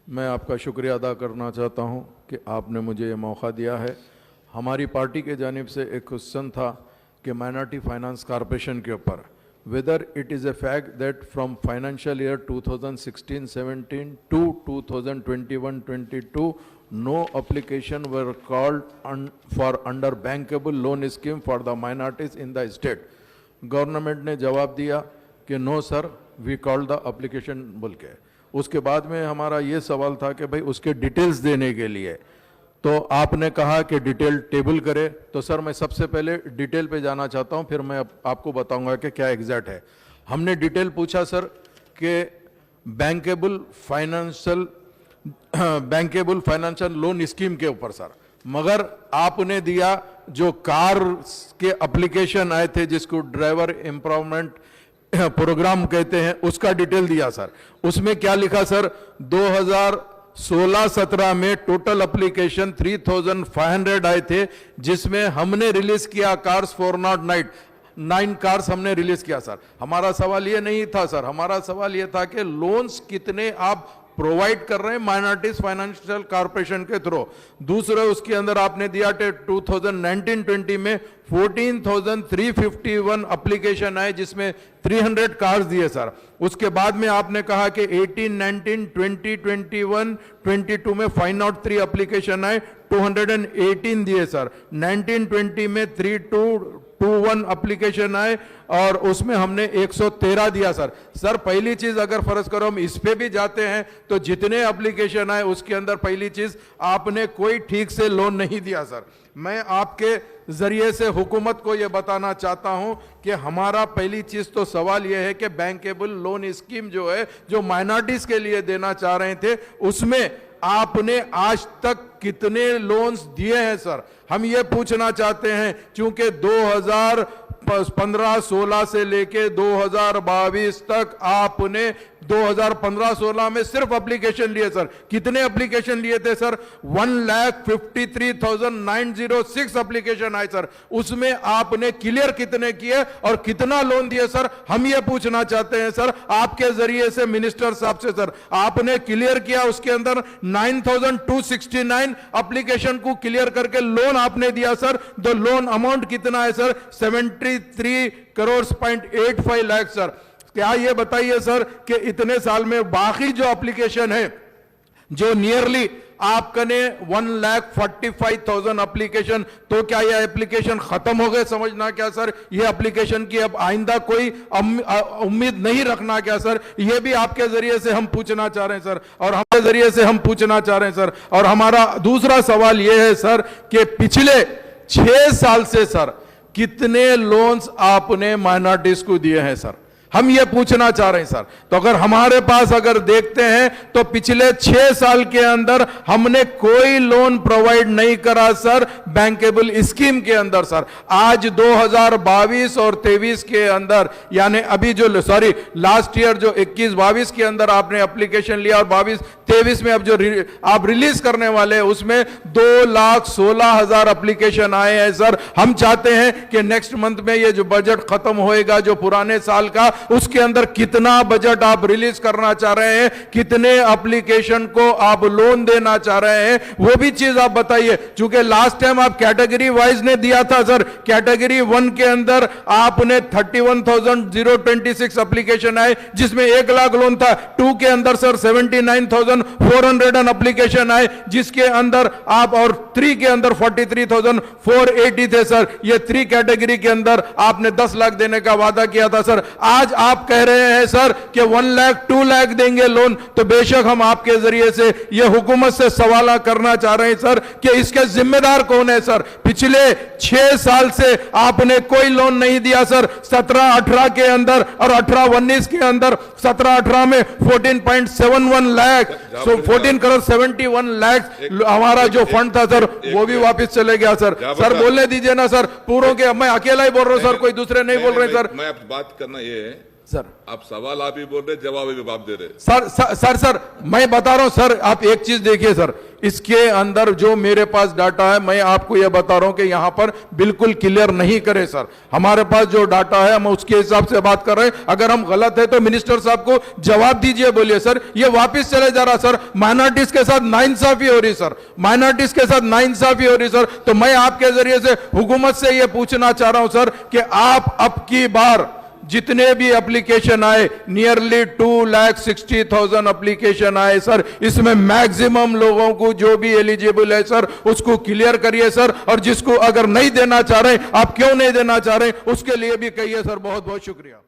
मैं आपका शुक्रिया अदा करना चाहता हूं कि आपने मुझे ये मौका दिया है। हमारी पार्टी के जानिब से एक क्वेश्चन था कि माइनॉरिटी फाइनेंस कॉरपोरेशन के ऊपर whether it is a fact that from financial year 2016-17 to 2021-22 no application were called for under bankable loan scheme for the minorities in the state। Government ने जवाब दिया कि no sir we called the application बोल के। उसके बाद में हमारा ये सवाल था कि भाई उसके डिटेल्स देने के लिए तो आपने कहा कि डिटेल टेबल करे। तो सर मैं सबसे पहले डिटेल पे जाना चाहता हूं, फिर मैं आपको बताऊंगा कि क्या एग्जैक्ट है। हमने डिटेल पूछा सर कि बैंकेबल फाइनेंशियल लोन स्कीम के ऊपर सर, मगर आपने दिया जो कार के एप्लीकेशन आए थे जिसको ड्राइवर एम्पावरमेंट प्रोग्राम कहते हैं, उसका डिटेल दिया सर। उसमें क्या लिखा सर, 2016-17 में टोटल एप्लीकेशन 3500 आए थे, जिसमें हमने रिलीज किया कार्स 409 कार्स हमने रिलीज किया सर। हमारा सवाल ये नहीं था सर, हमारा सवाल ये था कि लोन्स कितने आप प्रोवाइड कर रहे हैं माइनॉरिटीज फाइनेंशियल कॉर्पोरेशन के थ्रू। दूसरा उसके अंदर आपने दिया 2019-20 में 14,351 एप्लीकेशन आए, जिसमें 300 कार्स दिए सर। उसके बाद में आपने कहा कि 18-19 2021 22 में 503 एप्लीकेशन आए, 218 दिए सर। 19-20 में 3221 एप्लीकेशन आए और उसमें हमने 113 दिया सर। सर पहली चीज अगर फर्ज करो हम इस पे भी जाते हैं तो जितने एप्लीकेशन आए उसके अंदर पहली चीज आपने कोई ठीक से लोन नहीं दिया सर। मैं आपके जरिए से हुकूमत को यह बताना चाहता हूं कि हमारा पहली चीज तो सवाल यह है कि बैंकेबल लोन स्कीम जो है, जो माइनॉरिटीज के लिए देना चाह रहे थे, उसमें आपने आज तक कितने लोन्स दिए हैं सर, हम ये पूछना चाहते हैं। क्योंकि 2015-16 से लेके 2022 तक आपने 2015-16 में सिर्फ एप्लीकेशन लिए सर। कितने एप्लीकेशन लिए थे सर? 1,53,906 एप्लीकेशन आए सर। उसमें आपने क्लियर कितने किए और कितना लोन दिए सर, हम ये पूछना चाहते हैं सर आपके जरिए से मिनिस्टर साहब से। सर आपने क्लियर किया, उसके अंदर 9,269 एप्लीकेशन को क्लियर करके लोन आपने दिया सर। तो लोन अमाउंट कितना है सर? 73.85 लाख सर। क्या ये बताइए सर कि इतने साल में बाकी जो एप्लीकेशन है, जो नियरली आपने 1,45,000 एप्लीकेशन, तो क्या ये एप्लीकेशन खत्म हो गए समझना क्या सर? ये एप्लीकेशन की अब आइंदा कोई उम्मीद नहीं रखना क्या सर? ये भी आपके जरिए से हम पूछना चाह रहे हैं सर, और हमारे जरिए से हम पूछना चाह रहे हैं सर। और हमारा दूसरा सवाल यह है सर कि पिछले 6 साल से सर कितने लोन्स आपने माइनॉरिटीज को दिए हैं सर, हम ये पूछना चाह रहे हैं सर। तो अगर हमारे पास अगर देखते हैं तो पिछले 6 साल के अंदर हमने कोई लोन प्रोवाइड नहीं करा सर बैंकेबल स्कीम के अंदर सर। आज 2022 और 23 के अंदर, यानी अभी जो लास्ट ईयर जो 21-22 के अंदर आपने एप्लीकेशन लिया और 22-23 में अब जो आप रिलीज करने वाले हैं उसमें 2,16,000 एप्लीकेशन आए हैं सर। हम चाहते हैं कि नेक्स्ट मंथ में ये जो बजट खत्म होएगा जो पुराने साल का, उसके अंदर कितना बजट आप रिलीज करना चाह रहे हैं, कितने एप्लीकेशन को आप लोन देना चाह रहे हैं, वो भी चीज आप बताइए। क्योंकि लास्ट टाइम आप कैटेगरी वाइज ने दिया था सर। कैटेगरी 1 के अंदर आपने 31,026 एप्लीकेशन आए, जिसमें 1 लाख लोन था। 2 के अंदर सर 79,400 एप्लीकेशन आए, जिसके अंदर आप, और 3 के अंदर 43,480 थे सर। ये 3 कैटेगरी के अंदर आपने 10 लाख देने का वादा किया था सर। आज आप कह रहे हैं सर कि 1 लाख 2 लाख देंगे लोन। तो बेशक हम आपके जरिए से ये हुकूमत से सवाल करना चाह रहे हैं सर कि इसके जिम्मेदार कौन है सर? पिछले 6 साल से आपने कोई लोन नहीं दिया सर। 17-18 के अंदर और 18-19 के अंदर, 17-18 में 14.71 लाख, 14,71 लाख हमारा जो फंड था सर वो भी वापस चले गया सर। सर बोलने दीजिए ना सर, पूरों के, मैं अकेला ही बोल रहा हूं सर, कोई दूसरे नहीं बोल रहे सर। मैं बात करना ये है सर आप सवाल आप ही बोल रहे, जवाब भी आप दे रहे। सर मैं बता रहा हूं सर, आप एक चीज देखिए सर, इसके अंदर जो मेरे पास डाटा है मैं आपको यह बता रहा हूं कि यहां पर बिल्कुल क्लियर नहीं करे सर। हमारे पास जो डाटा है हम उसके हिसाब से बात कर रहे हैं। अगर हम गलत है तो मिनिस्टर साहब को जवाब दीजिए, बोलिए सर ये वापस चले जा रहा सर, माइनॉरिटीज के साथ नाइंसाफी हो रही सर, माइनॉरिटीज के साथ नाइंसाफी हो रही सर। तो मैं आपके जरिए से हुकूमत से यह पूछना चाह रहा हूं सर कि आप अब की बार जितने भी एप्लीकेशन आए, नियरली 2,60,000 एप्लीकेशन आए सर, इसमें मैक्सिमम लोगों को जो भी एलिजिबल है सर उसको क्लियर करिए सर, और जिसको अगर नहीं देना चाह रहे, आप क्यों नहीं देना चाह रहे उसके लिए भी कहिए सर। बहुत बहुत शुक्रिया।